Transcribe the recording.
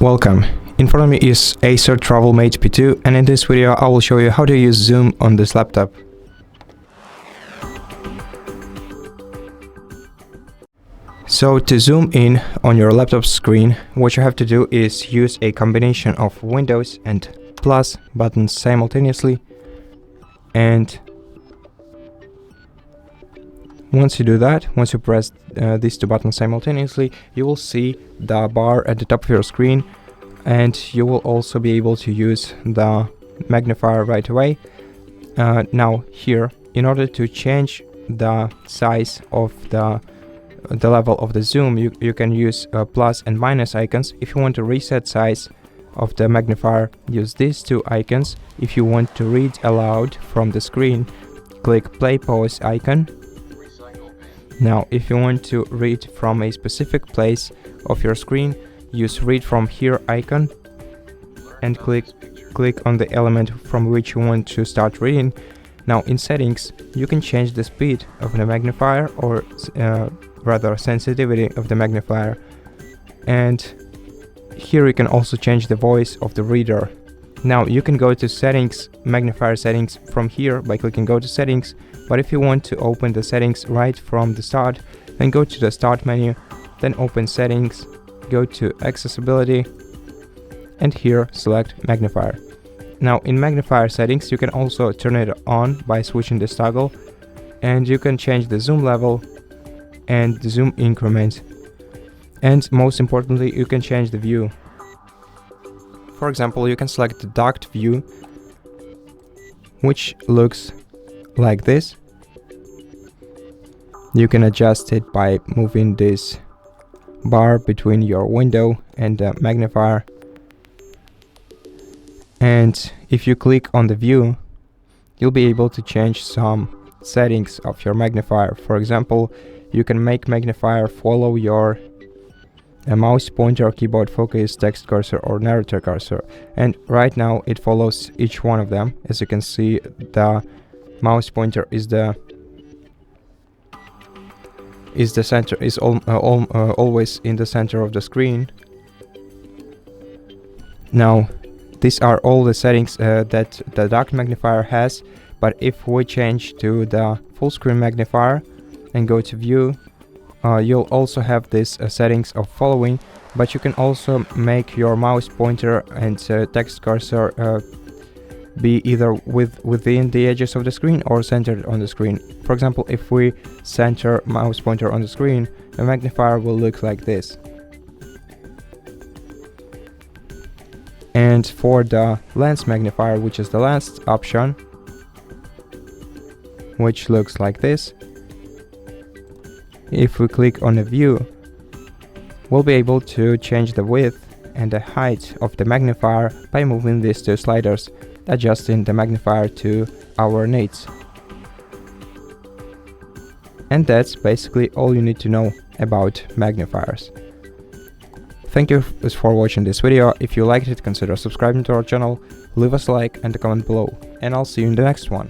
Welcome. In front of me is ACER TravelMate P2, and in this video I will show you how to use zoom on this laptop. So to zoom in on your laptop screen, what you have to do is use a combination of Windows and plus buttons simultaneously, and once you do that, once you press these two buttons simultaneously, you will see the bar at the top of your screen, and you will also be able to use the magnifier right away. Now here, in order to change the size of the level of the zoom, you can use plus and minus icons. If you want to reset size of the magnifier, use these two icons. If you want to read aloud from the screen, click play pause icon. Now, if you want to read from a specific place of your screen, use read from here icon and click on the element from which you want to start reading. Now in settings, you can change the speed of the magnifier, or rather sensitivity of the magnifier, and here you can also change the voice of the reader. Now you can go to settings, magnifier settings, from here by clicking go to settings, but if you want to open the settings right from the start, then go to the start menu, then open settings, go to accessibility, and here select magnifier. Now in magnifier settings, you can also turn it on by switching this toggle, and you can change the zoom level and the zoom increment, and most importantly, you can change the view. For example, you can select the docked view, which looks like this. You can adjust it by moving this bar between your window and the magnifier. And if you click on the view, you'll be able to change some settings of your magnifier. For example, you can make magnifier follow your mouse pointer, keyboard focus, text cursor, or narrator cursor, and right now it follows each one of them. As you can see, the mouse pointer is the center, is always in the center of the screen. Now these are all the settings that the docked magnifier has, but if we change to the full screen magnifier and go to view, you'll also have this settings of following, but you can also make your mouse pointer and text cursor be either within the edges of the screen or centered on the screen. For example, if we center mouse pointer on the screen, the magnifier will look like this. And for the lens magnifier, which is the last option, which looks like this, if we click on a view, we'll be able to change the width and the height of the magnifier by moving these two sliders, adjusting the magnifier to our needs. And that's basically all you need to know about magnifiers. Thank you for watching this video. If you liked it, consider subscribing to our channel, leave us a like and a comment below, and I'll see you in the next one.